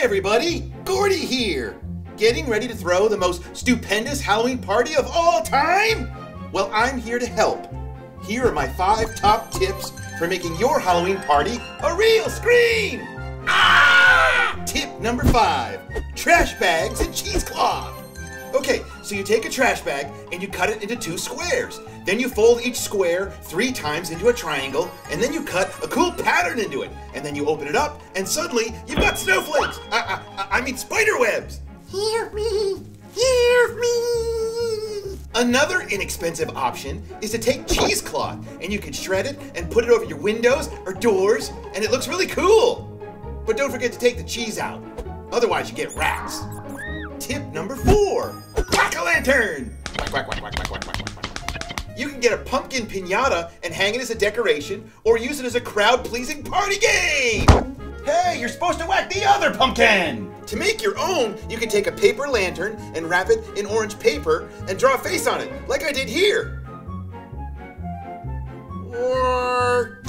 everybody, Gourdy here. Getting ready to throw the most stupendous Halloween party of all time? Well, I'm here to help. Here are my 5 top tips for making your Halloween party a real scream. Tip number 5, trash bags and cheesecloth. Okay, so you take a trash bag and you cut it into 2 squares. Then you fold each square 3 times into a triangle, and then you cut a cool pattern into it. And then you open it up, and suddenly you've got snowflakes. I mean spider webs. Hear me, hear me. Another inexpensive option is to take cheesecloth, and you can shred it and put it over your windows or doors, and it looks really cool. But don't forget to take the cheese out, otherwise you get rats. Tip number 4, whack-a-lantern. Whack, whack, whack, whack, whack, whack, whack, whack. You can get a pumpkin piñata and hang it as a decoration, or use it as a crowd-pleasing party game. Hey, you're supposed to whack the other pumpkin. To make your own, you can take a paper lantern and wrap it in orange paper and draw a face on it, like I did here. Or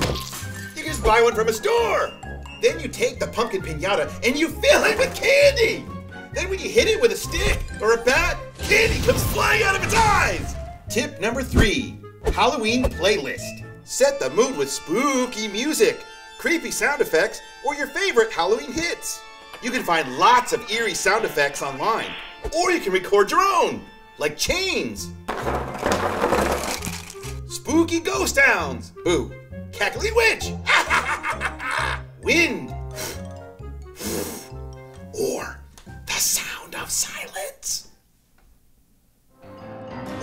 you can just buy one from a store. Then you take the pumpkin piñata and you fill it with candy. Then when you hit it with a stick or a bat, candy comes flying out of its eyes. Tip number 3, Halloween playlist. Set the mood with spooky music, creepy sound effects, or your favorite Halloween hits. You can find lots of eerie sound effects online, or you can record your own, like chains, spooky ghost sounds, boo, cackling witch, wind, or the sound of silence.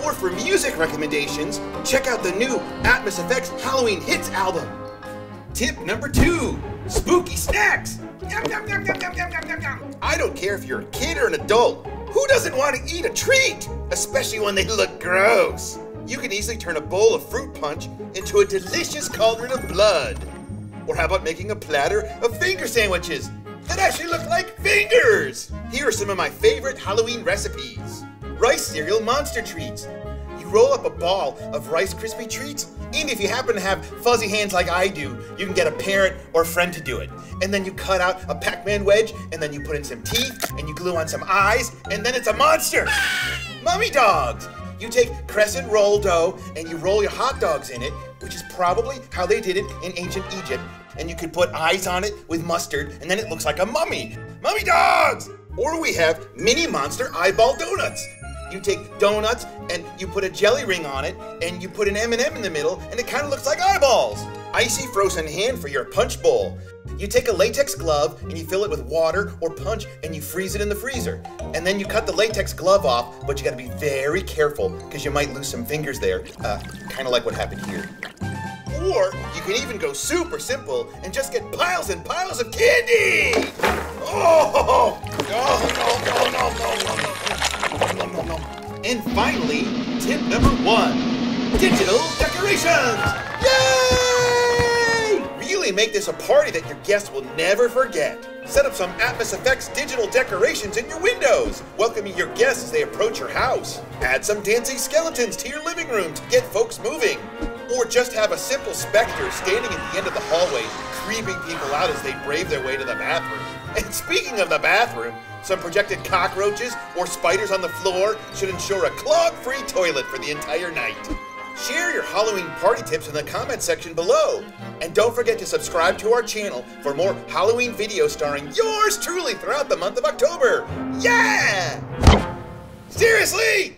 Or for music recommendations, check out the new AtmosFX Halloween Hits album. Tip number 2, spooky snacks. Yum, yum, yum, yum, yum, yum, yum, yum. I don't care if you're a kid or an adult. Who doesn't want to eat a treat? Especially when they look gross. You can easily turn a bowl of fruit punch into a delicious cauldron of blood. Or how about making a platter of finger sandwiches that actually look like fingers? Here are some of my favorite Halloween recipes. Rice cereal monster treats. You roll up a ball of Rice Krispie treats, and if you happen to have fuzzy hands like I do, you can get a parent or friend to do it. And then you cut out a Pac-Man wedge, and then you put in some teeth, and you glue on some eyes, and then it's a monster. Mummy dogs. You take crescent roll dough, and you roll your hot dogs in it, which is probably how they did it in ancient Egypt. And you could put eyes on it with mustard, and then it looks like a mummy. Mummy dogs! Or we have mini monster eyeball donuts. You take donuts and you put a jelly ring on it and you put an M&M in the middle and it kind of looks like eyeballs. Icy frozen hand for your punch bowl. You take a latex glove and you fill it with water or punch and you freeze it in the freezer. And then you cut the latex glove off, but you gotta be very careful because you might lose some fingers there, kind of like what happened here. Or you can even go super simple and just get piles and piles of candy! Oh! No. And finally, tip number 1, digital decorations! Yay! Really make this a party that your guests will never forget. Set up some AtmosFX digital decorations in your windows, welcoming your guests as they approach your house. Add some dancing skeletons to your living room to get folks moving. Or just have a simple specter standing at the end of the hallway, creeping people out as they brave their way to the bathroom. And speaking of the bathroom, some projected cockroaches or spiders on the floor should ensure a clog-free toilet for the entire night. Share your Halloween party tips in the comment section below. And don't forget to subscribe to our channel for more Halloween videos starring yours truly throughout the month of October. Yeah! Seriously?